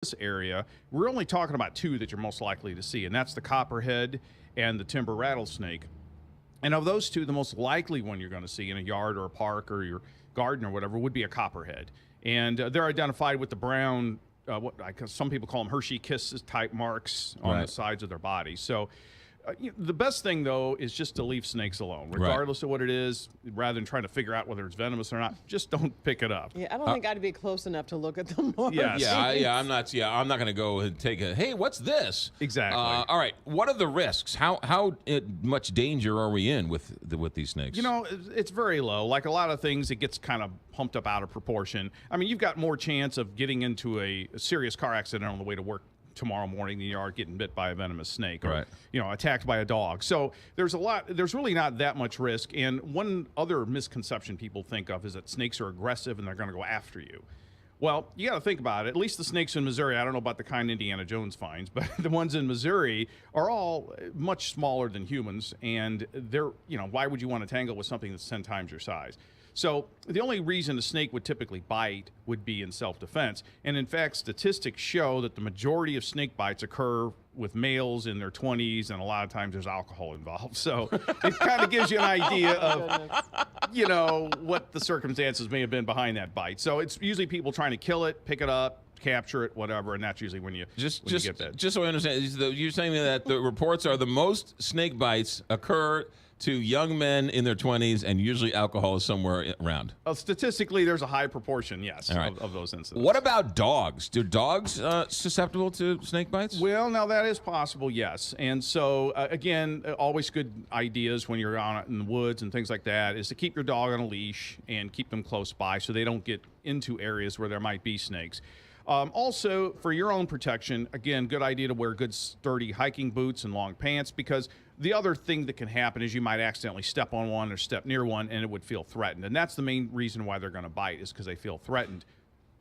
this area, we're only talking about two that you're most likely to see, and that's the copperhead and the timber rattlesnake. And of those two, the most likely one you're going to see in a yard or a park or your garden or whatever would be a copperhead. And they're identified with the brown, some people call them Hershey Kisses type marks on the sides of their body. So the best thing, though, is just to leave snakes alone, regardless of what it is, rather than trying to figure out whether it's venomous or not. Just don't pick it up. Yeah, I don't think I'd be close enough to look at them. Yes. I'm not going to go and take a, hey, what's this? Exactly. All right. What are the risks? How much danger are we in with these snakes? You know, it's very low. Like a lot of things, it gets kind of pumped up out of proportion. I mean, you've got more chance of getting into a serious car accident on the way to work tomorrow morning than you are getting bit by a venomous snake or attacked by a dog. So there's really not that much risk. And one other misconception people think of is that snakes are aggressive and they're going to go after you. Well, you got to think about it. At least the snakes in Missouri, I don't know about the kind Indiana Jones finds, but the ones in Missouri are all much smaller than humans, and they're, why would you want to tangle with something that's 10 times your size? So the only reason a snake would typically bite would be in self-defense. And in fact, statistics show that the majority of snake bites occur with males in their 20s, and a lot of times there's alcohol involved. So it kind of gives you an idea of, what the circumstances may have been behind that bite. So it's usually people trying to kill it, pick it up, capture it, whatever, and that's usually when you get bit. Just so I understand, you're saying that the reports are the most snake bites occur to young men in their 20s, and usually alcohol is somewhere around. Statistically, there's a high proportion, yes, of those incidents. What about dogs? Do dogs susceptible to snake bites? Well, now that is possible, yes. And so, again, always good ideas when you're out in the woods and things like that is to keep your dog on a leash and keep them close by so they don't get into areas where there might be snakes. Also, for your own protection, again, good idea to wear good sturdy hiking boots and long pants, because the other thing that can happen is you might accidentally step on one or step near one and it would feel threatened. And that's the main reason why they're going to bite, is because they feel threatened.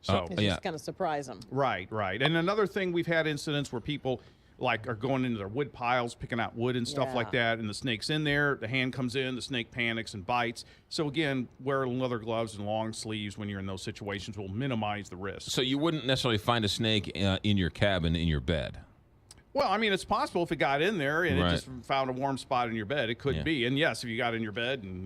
So it's just going to surprise them. Right. And another thing, we've had incidents where people are going into their wood piles, picking out wood and stuff like that, and the snake's in there, the hand comes in, the snake panics and bites. So again, wear leather gloves and long sleeves when you're in those situations will minimize the risk. So you wouldn't necessarily find a snake in your cabin, in your bed? Well, I mean, it's possible if it got in there and it just found a warm spot in your bed, it could be. And yes, if you got in your bed and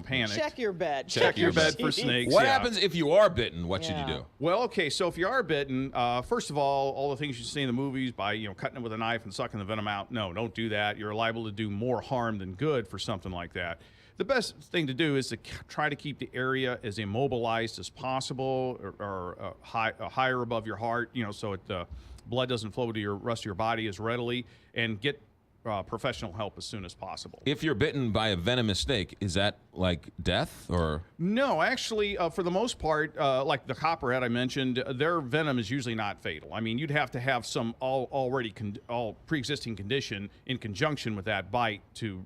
panicked. Check your bed. Check your bed for snakes. What happens if you are bitten? What should you do? Well, okay, so if you are bitten, first of all the things you see in the movies by, cutting it with a knife and sucking the venom out, no, don't do that. You're liable to do more harm than good for something like that. The best thing to do is to try to keep the area as immobilized as possible or higher above your heart, so the blood doesn't flow to your rest of your body as readily, and get professional help as soon as possible. If you're bitten by a venomous snake, is that like death or? No, actually, for the most part, like the copperhead I mentioned, their venom is usually not fatal. I mean, you'd have to have some pre-existing condition in conjunction with that bite to,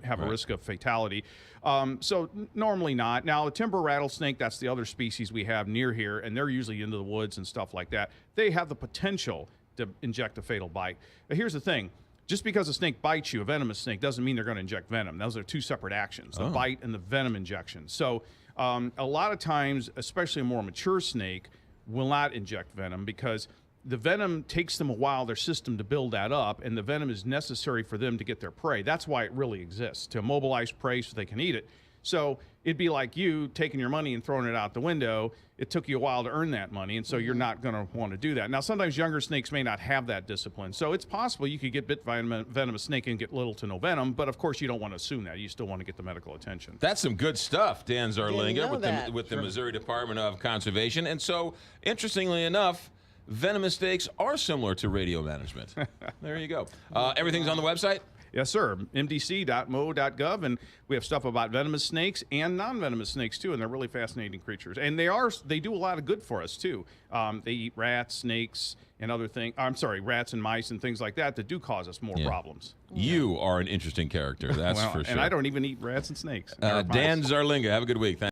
have a risk of fatality. So normally not. Now, a timber rattlesnake, that's the other species we have near here, and they're usually into the woods and stuff like that. They have the potential to inject a fatal bite. But here's the thing. Just because a snake bites you, a venomous snake, doesn't mean they're going to inject venom. Those are two separate actions, the bite and the venom injection. So a lot of times, especially a more mature snake, will not inject venom because the venom takes them a while, their system, to build that up, and the venom is necessary for them to get their prey. That's why it really exists, to immobilize prey so they can eat it. So it'd be like you taking your money and throwing it out the window. It took you a while to earn that money, and so you're not going to want to do that. Now, sometimes younger snakes may not have that discipline, so it's possible you could get bit by a venomous snake and get little to no venom, but of course you don't want to assume that. You still want to get the medical attention. That's some good stuff, Dan Zarlenga with the Missouri Department of Conservation. And so, interestingly enough, venomous snakes are similar to radio management. There you go. Everything's on the website? Yes, sir. mdc.mo.gov, and we have stuff about venomous snakes and non-venomous snakes too, and they're really fascinating creatures. And they do a lot of good for us too. They eat rats, snakes, and other things. Rats and mice and things like that do cause us more problems. You are an interesting character, that's for sure. And I don't even eat rats and snakes. Dan Zarlenga, have a good week. Thanks.